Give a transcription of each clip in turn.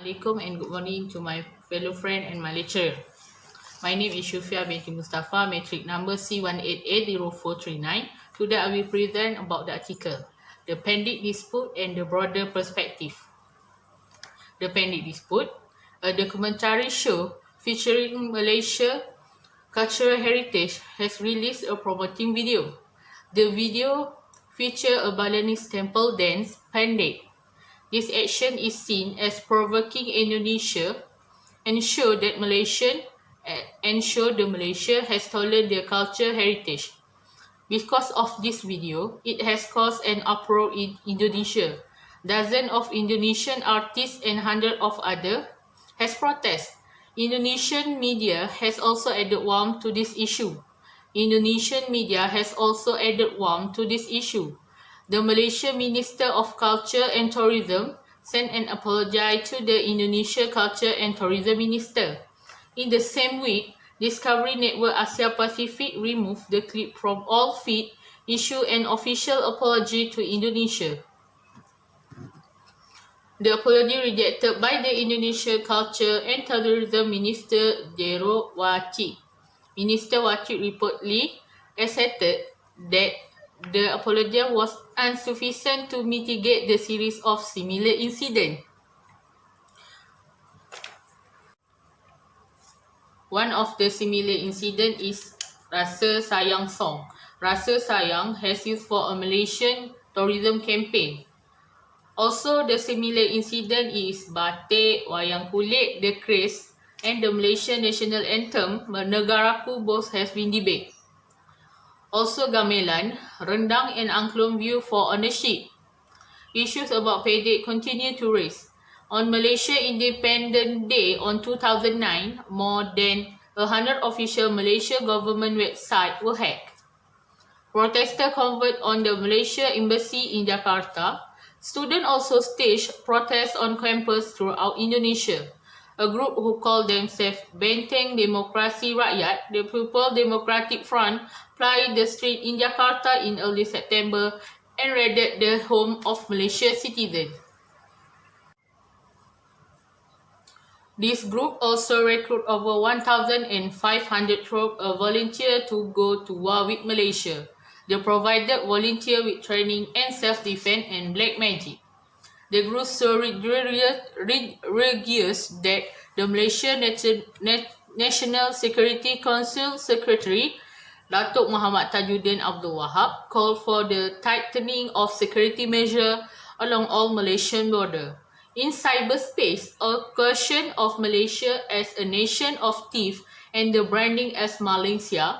Assalamualaikum and good morning to my fellow friend and my lecturer. My name is Shufia binti Mustafa, matric number C1880439. Today I will present about the article, The Pending Dispute and the Broader Perspective. The Pending Dispute, a documentary show featuring Malaysia cultural heritage, has released a promoting video. The video features a Balinese temple dance, Pendek. This action is seen as provoking Indonesia and show that Malaysia has stolen their cultural heritage. Because of this video, it has caused an uproar in Indonesia. Dozens of Indonesian artists and hundreds of others has protested. Indonesian media has also added warmth to this issue. Indonesian media has also added warmth to this issue. The Malaysian Minister of Culture and Tourism sent an apology to the Indonesian Culture and Tourism Minister. In the same week, Discovery Network Asia Pacific removed the clip from all feed, issued an official apology to Indonesia. The apology rejected by the Indonesian Culture and Tourism Minister Jero Wacik. Minister Wacik reportedly asserted that the apology was insufficient to mitigate the series of similar incidents. One of the similar incidents is Rasa Sayang song. Rasa Sayang has used for a Malaysian tourism campaign. Also, the similar incident is Batik, Wayang Kulit, The Craze, and the Malaysian national anthem, Negaraku, both has been debated. Also, gamelan, rendang, and angklung view for ownership. Issues about Pendek continue to raise. On Malaysia Independence Day on 2009, more than 100 official Malaysia government websites were hacked. Protesters converged on the Malaysia Embassy in Jakarta. Students also staged protests on campus throughout Indonesia. A group who called themselves Benteng Demokrasi Rakyat, the People Democratic Front, plied the street in Jakarta in early September and raided the home of Malaysian citizens. This group also recruited over 1,500 volunteers to go to war with Malaysia. They provided volunteers with training and self-defense and black magic. The group so rigorous that the Malaysian National Security Council Secretary Datuk Muhammad Tajuddin Abdul Wahab called for the tightening of security measures along all Malaysian borders. In cyberspace, a question of Malaysia as a nation of thieves and the branding as Malaysia,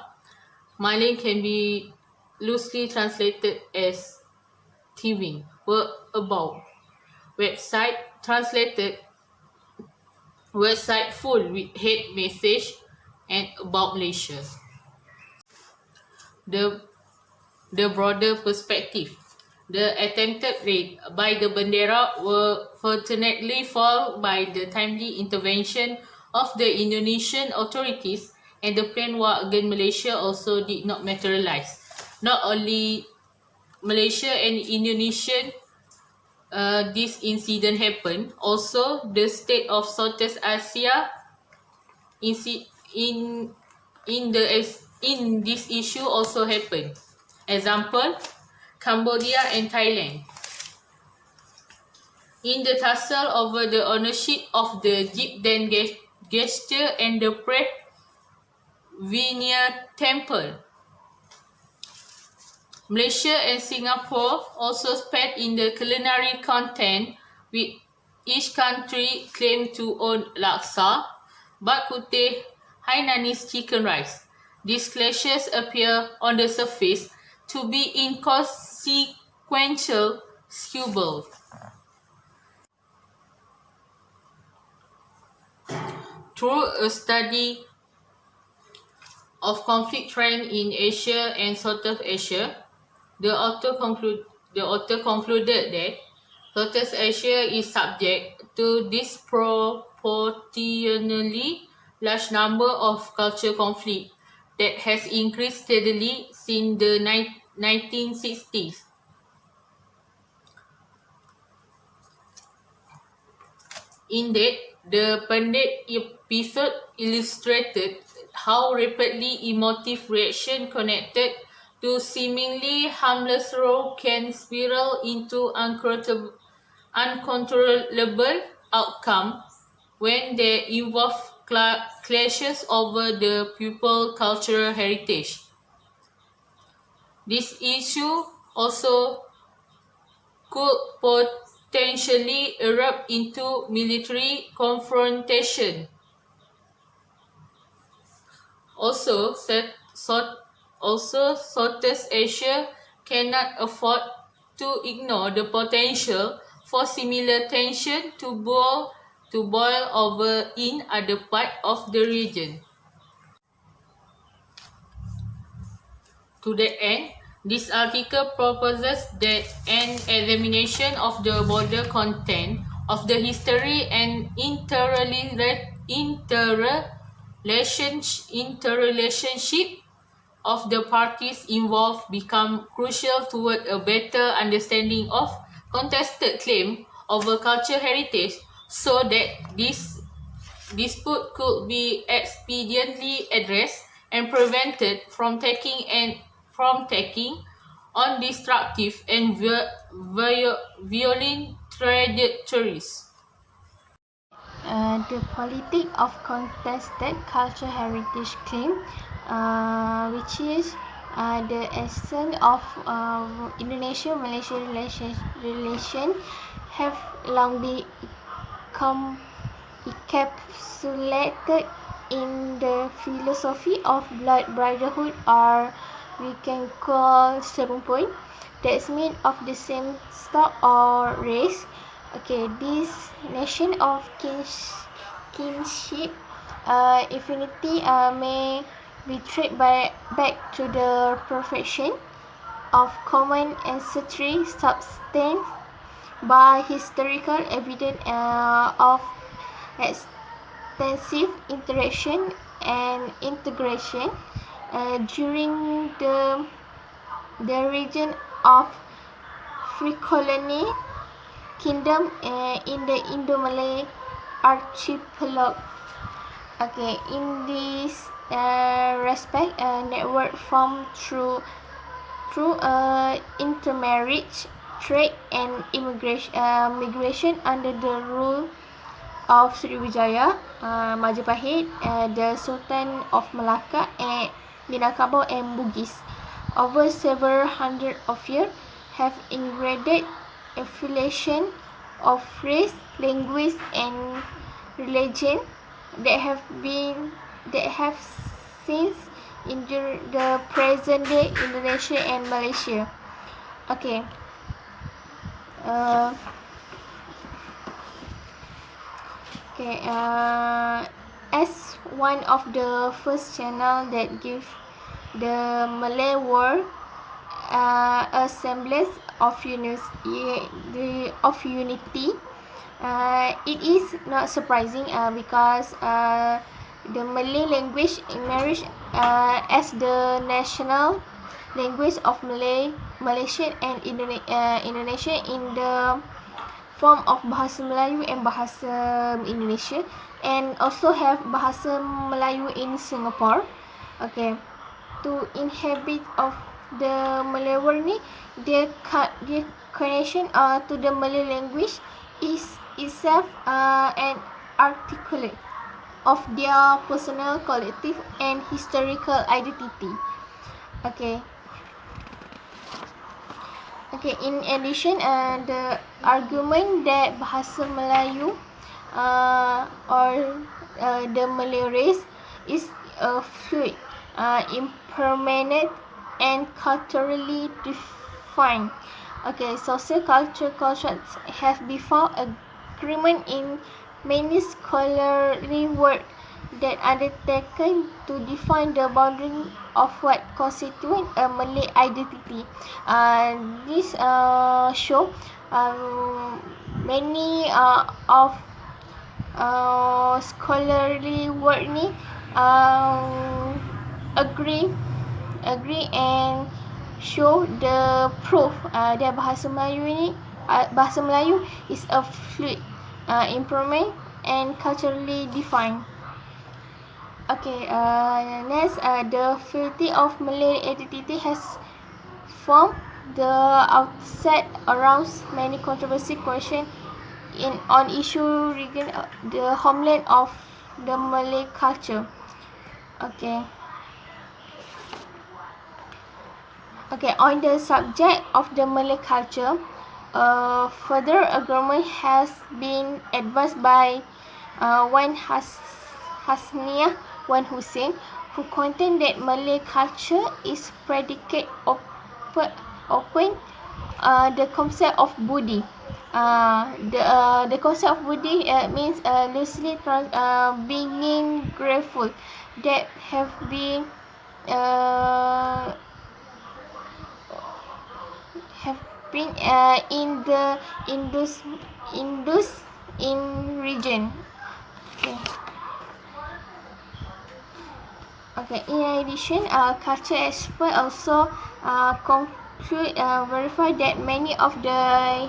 Maling can be loosely translated as thieving, were about. Website translated website full with hate message and about Malaysia. The broader perspective. The attempted raid by the Bendera were fortunately foiled by the timely intervention of the Indonesian authorities, and the planned war against Malaysia also did not materialize. Not only Malaysia and Indonesia this incident happened, also the state of Southeast Asia in this issue also happened. Example, Cambodia and Thailand. In the tussle over the ownership of the Jibden gesture and the Preah Vihear temple, Malaysia and Singapore also spat in the culinary content, with each country claimed to own laksa, bak kuteh, Hainanese chicken rice. These clashes appear on the surface to be inconsequential squabbles. Through a study of conflict trend in Asia and Southeast Asia, the author concluded that Southeast Asia is subject to disproportionately large number of cultural conflict that has increased steadily since the 1960s. Indeed, the Pandit episode illustrated how rapidly emotive reaction connected to seemingly harmless role can spiral into uncontrollable outcome when they involve clashes over the pupil cultural heritage. This issue also could potentially erupt into military confrontation. Also, Southeast Asia cannot afford to ignore the potential for similar tension to boil over in other parts of the region. To that end, this article proposes that an examination of the broader content of the history and interrelationship of the parties involved become crucial toward a better understanding of contested claim over cultural heritage so that this dispute could be expediently addressed and prevented from taking on destructive and violent trajectories. The politic of contested cultural heritage claim, which is the essence of Indonesia-Malaysia relation, have long become encapsulated in the philosophy of blood brotherhood, or we can call serumpun, that's mean of the same stock or race. Okay, this nation of kinship affinity may be traced back to the perfection of common ancestry substance by historical evidence of extensive interaction and integration during the region of free colony kingdom in the Indo-Malay archipelago. Okay, in this respect, network formed through intermarriage, trade, and migration under the rule of Sriwijaya, Majapahit, the Sultan of Malacca, and Minangkabau and Bugis, over several hundred of years, have ingrained affiliation of race, language, and religion that have since in the present day Indonesia and Malaysia. Okay. As one of the first channel that give the Malay world a semblance of unity, it is not surprising because the Malay language emerged as the national language of Malaysia and Indonesia in the form of Bahasa Melayu and Bahasa Indonesia, and also have Bahasa Melayu in Singapore. Okay, to inhabit of the Malay world ni, their connection to the Malay language is itself an articulate of their personal, collective, and historical identity. Okay. Okay, in addition, the argument that Bahasa Melayu or the Malay race is fluid, impermanent, and culturally defined. Okay, social culture constructs have been found agreement in many scholarly work that undertaken to define the boundary of what constitutes a Malay identity. This show many of scholarly work ni agree and show the proof that Bahasa Melayu is a fluid, impermanent, and culturally defined. Okay, next, the faculty of Malay identity has from the outset aroused many controversial questions on issue regarding the homeland of the Malay culture. Okay. Okay, on the subject of the Malay culture, further argument has been advanced by Wan Hasniah Wan Hussein, who contend that Malay culture is predicate open the concept of Budi. The concept of Budi means loosely being grateful that have been uh, have been in the Indus in region. Okay. Okay. In addition, culture expert also verify that many of the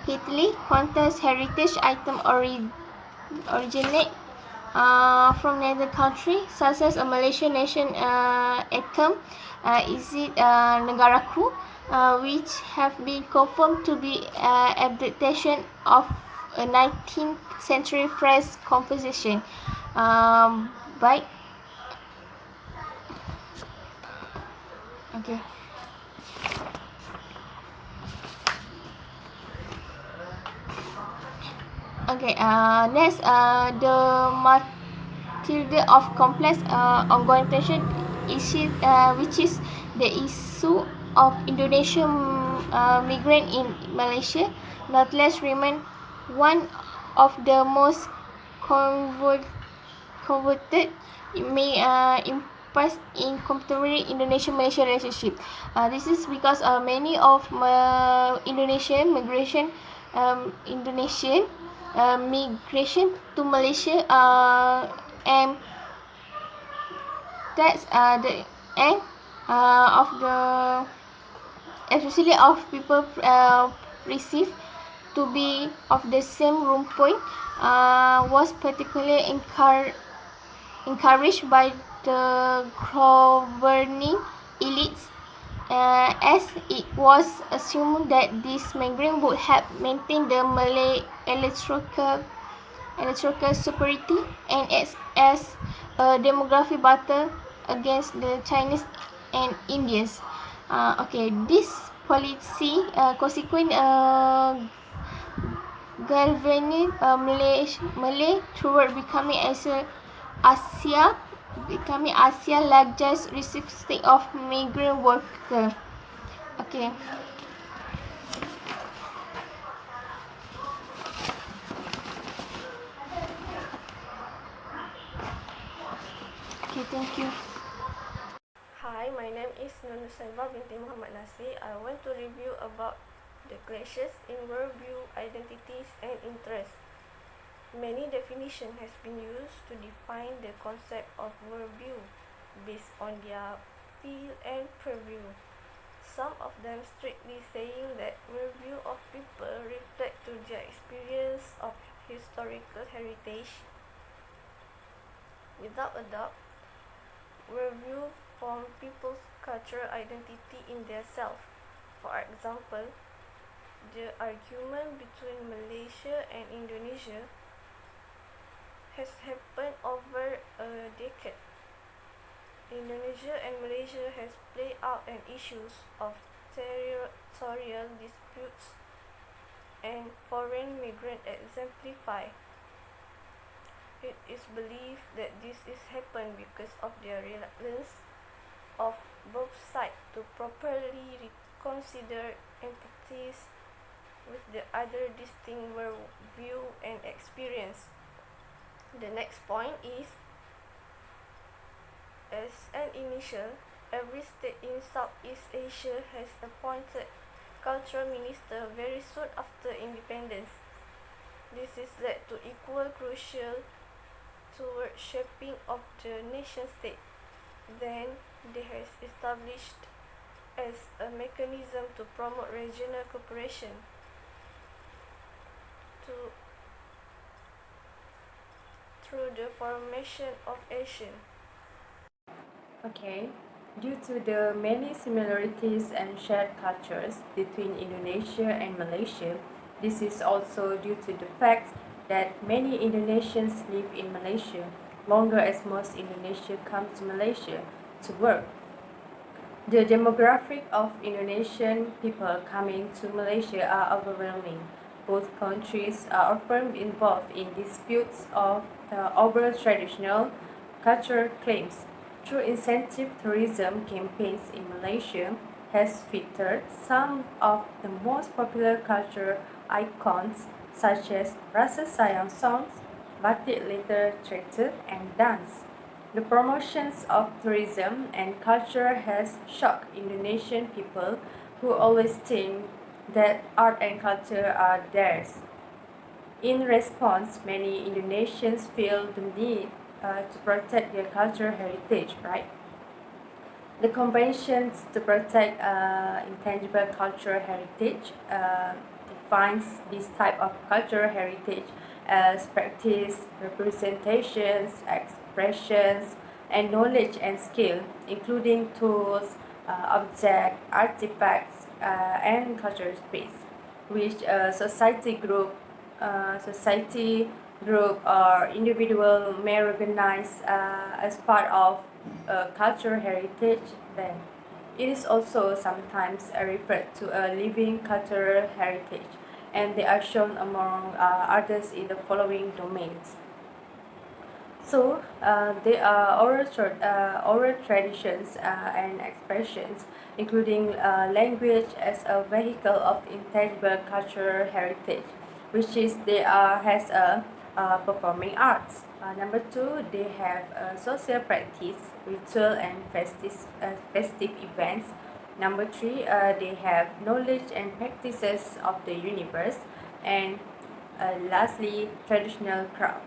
Hitler contest heritage item originate from another country, such as a Malaysian nation item, is it Negaraku, which have been confirmed to be adaptation of a 19th century French composition by okay. Okay, next, the Matilda of complex ongoing tension issue, which is the issue of Indonesian migrant in Malaysia, nonetheless remain one of the most convoluted impasse in contemporary Indonesian-Malaysia relationship. This is because many of Indonesian migration Indonesian migration to Malaysia and that's the end of the especially of people received to be of the same room point was particularly encouraged by the governing elites as it was assumed that this migrant would help maintain the Malay electoral superiority and as a demographic battle against the Chinese and Indians. Okay, this policy consequent galvanized Malay toward becoming Asia's largest recipient of migrant workers. Okay. Okay, thank you. Hi, my name is Nunu Saiba binti Muhammad Nasir. I want to review about the clashes in worldview, identities, and interests. Many definitions has been used to define the concept of worldview based on their field and purview. Some of them strictly saying that worldview of people reflect to their experience of historical heritage. Without a doubt, worldview form people's cultural identity in their self. For example, the argument between Malaysia and Indonesia has happened over a decade. Indonesia and Malaysia has played out an issues of territorial disputes and foreign migrant exemplify. It is believed that this is happened because of their reluctance of both sides to properly reconsider empathies with the other distinct worldview and experience. The next point is, as an initial, every state in Southeast Asia has appointed cultural minister very soon after independence. This is led to equal crucial toward shaping of the nation state. Then they has established as a mechanism to promote regional cooperation. To through the formation of Asian. Okay. Due to the many similarities and shared cultures between Indonesia and Malaysia, this is also due to the fact that many Indonesians live in Malaysia longer as most Indonesians come to Malaysia to work. The demographic of Indonesian people coming to Malaysia are overwhelming. Both countries are often involved in disputes over traditional cultural claims. Through incentive tourism campaigns in Malaysia has featured some of the most popular cultural icons such as Rasa Sayang songs, batik literature, and dance. The promotions of tourism and culture has shocked Indonesian people who always think that art and culture are theirs. In response, many Indonesians feel the need to protect their cultural heritage, right? The conventions to protect intangible cultural heritage defines this type of cultural heritage as practice, representations, expressions, and knowledge and skill, including tools, objects, artifacts, and cultural space, which society group or individual may recognize as part of cultural heritage. Then it is also sometimes referred to a living cultural heritage, and they are shown among others in the following domains. So there are oral traditions and expressions, including language as a vehicle of intangible cultural heritage, which is they has a performing arts. Number two, they have social practice, ritual and festive events. Number three, they have knowledge and practices of the universe, and lastly, traditional craft.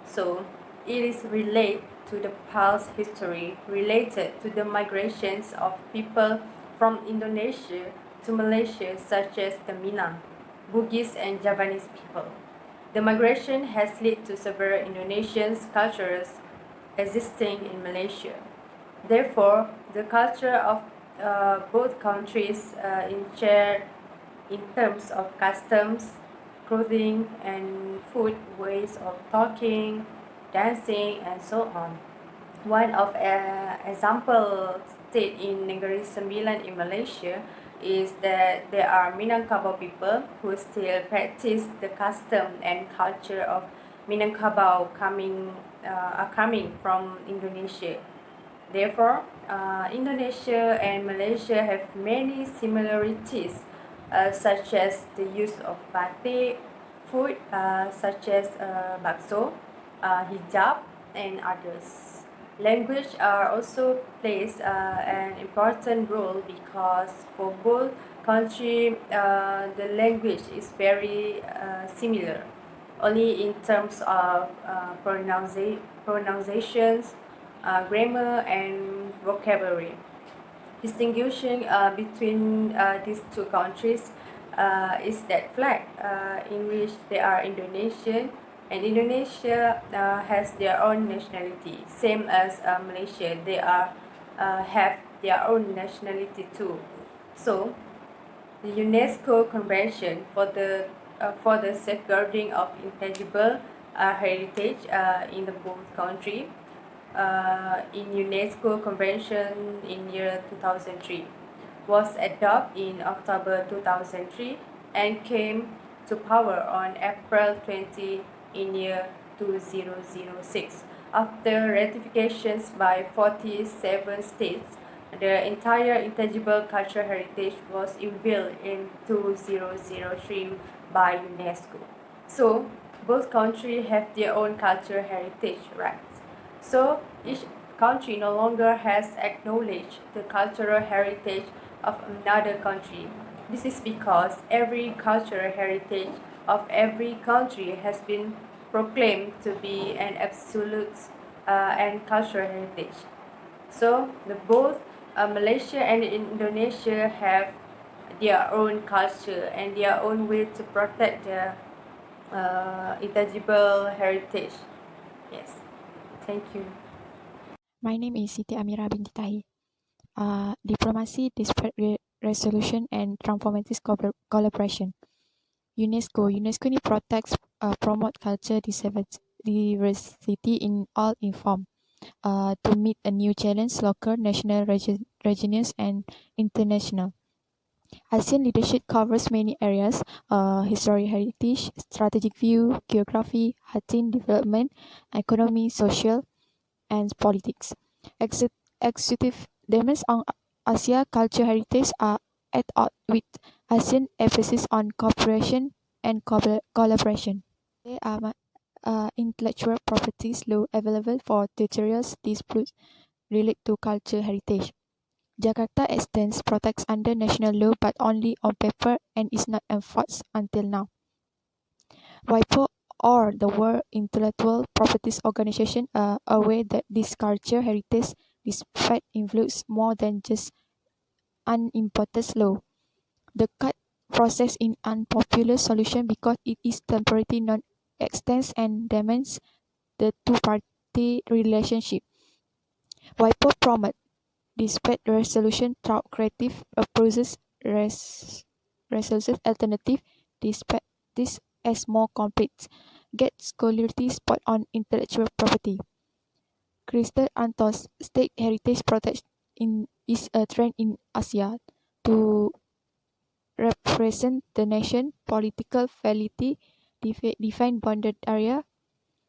So it is related to the past history related to the migrations of people from Indonesia to Malaysia, such as the Minang, Bugis, and Javanese people. The migration has led to several Indonesian cultures existing in Malaysia. Therefore, the culture of both countries share in terms of customs, clothing, and food, ways of talking, dancing, and so on. One of example state in Negeri Sembilan in Malaysia is that there are Minangkabau people who still practice the custom and culture of Minangkabau coming from Indonesia. Therefore, Indonesia and Malaysia have many similarities, such as the use of batik, food such as bakso, hijab, and others. Language also plays an important role because for both countries, the language is very similar, only in terms of pronunciations, grammar, and vocabulary. Distinguishing between these two countries is that flag, in which they are Indonesian, and Indonesia has their own nationality, same as Malaysia. They have their own nationality too. So, the UNESCO Convention for the safeguarding of intangible heritage in the both country in UNESCO Convention in year 2003 was adopted in October 2003 and came to power on April 20 in year 2006. After ratifications by 47 states, the entire intangible cultural heritage was unveiled in 2003 by UNESCO. So, both countries have their own cultural heritage rights. So, each country no longer has acknowledged the cultural heritage of another country. This is because every cultural heritage of every country has been proclaimed to be an absolute and cultural heritage. So, both Malaysia and Indonesia have their own culture and their own way to protect their intangible heritage. Yes. Thank you. My name is Siti Amira binti Tahi. Diplomacy, dispute resolution, and transformative collaboration. UNESCO ni protects, promote culture diversity in all inform. To meet a new challenge, local, national, regional, and international. ASEAN leadership covers many areas: history, heritage, strategic view, geography, Hatin development, economy, social, and politics. Executive demands on Asia culture heritage are at odds with ASEAN emphasis on cooperation and collaboration. There are intellectual properties law available for territorial disputes related to culture heritage. Jakarta extends protects under national law but only on paper and is not enforced until now. WIPO or the World Intellectual Properties Organization are aware that this culture heritage dispute influence more than just unimportant law. The cut process in unpopular solution because it is temporary non-extends and demands the two-party relationship. WIPO promote dispute resolution through creative approaches, resources alternative dispute this as more complete. Get scholarly spot on intellectual property. Crystal Antos state heritage protection is a trend in Asia to represent the nation, political validity, define bounded area,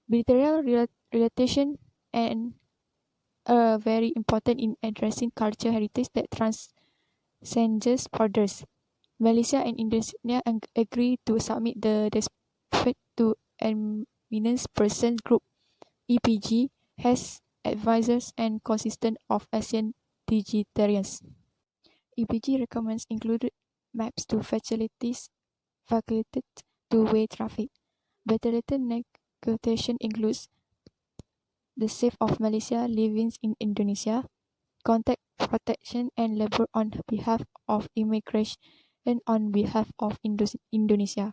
bilateral relation, and are very important in addressing cultural heritage that transcends borders. Malaysia and Indonesia agree to submit the dispute to Eminent Person Group (EPG) has advisors and consistent of ASEAN dignitaries. EPG recommends included maps to facilitate two-way traffic. Bilateral negotiation includes the safe of Malaysia living in Indonesia, contact protection and labor on behalf of immigration on behalf of Indonesia.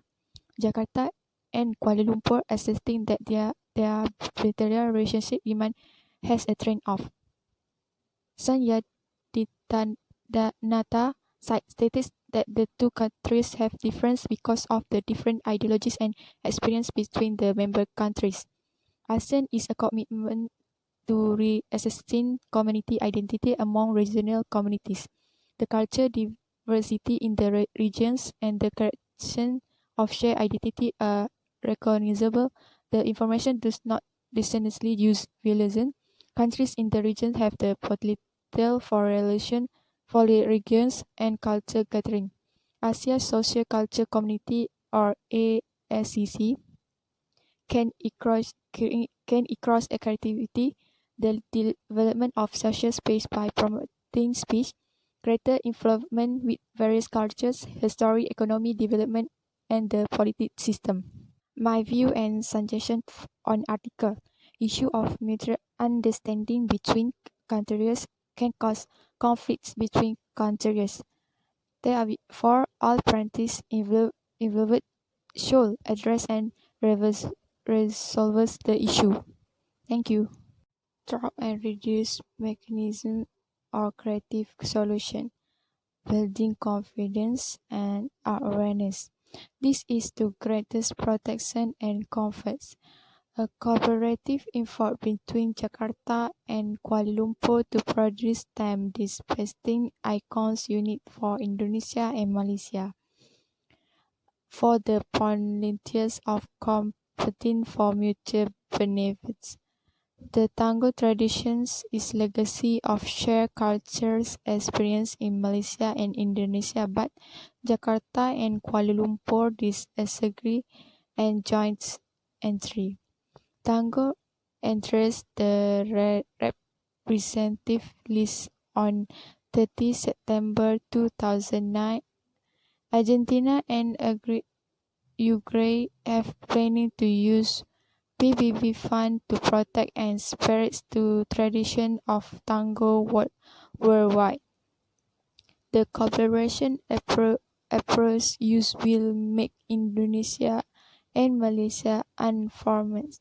Jakarta and Kuala Lumpur assisting that their bilateral relationship demand has a trend of. Nata stated that the two countries have difference because of the different ideologies and experience between the member countries. ASEAN is a commitment to re-assessing community identity among regional communities. The culture diversity in the regions and the creation of shared identity are recognizable. The information does not descendantly use violence. Countries in the region have the potential for regions and culture gathering. Asia Social Culture Community or ASCC can encourage creativity, the development of social space by promoting speech, greater involvement with various cultures, history, economy, development, and the politics system. My view and suggestion on article: issue of mutual understanding between countries can cause conflicts between countries. Therefore, all parties involved should address and resolve the issue. Thank you. Drop and reduce mechanism or creative solution, building confidence and awareness. This is to greatest protection and comfort. A cooperative effort between Jakarta and Kuala Lumpur to produce time dispensing icons unit for Indonesia and Malaysia. For the volunteers of competing for mutual benefits. The tango traditions is legacy of shared cultures experience in Malaysia and Indonesia, but Jakarta and Kuala Lumpur disagree and joint entry. Tango enters the representative list on 30 September 2009. Argentina and Uruguay have planning to use PBB fund to protect and spread the tradition of tango worldwide. The collaboration approach used will make Indonesia and Malaysia unformed.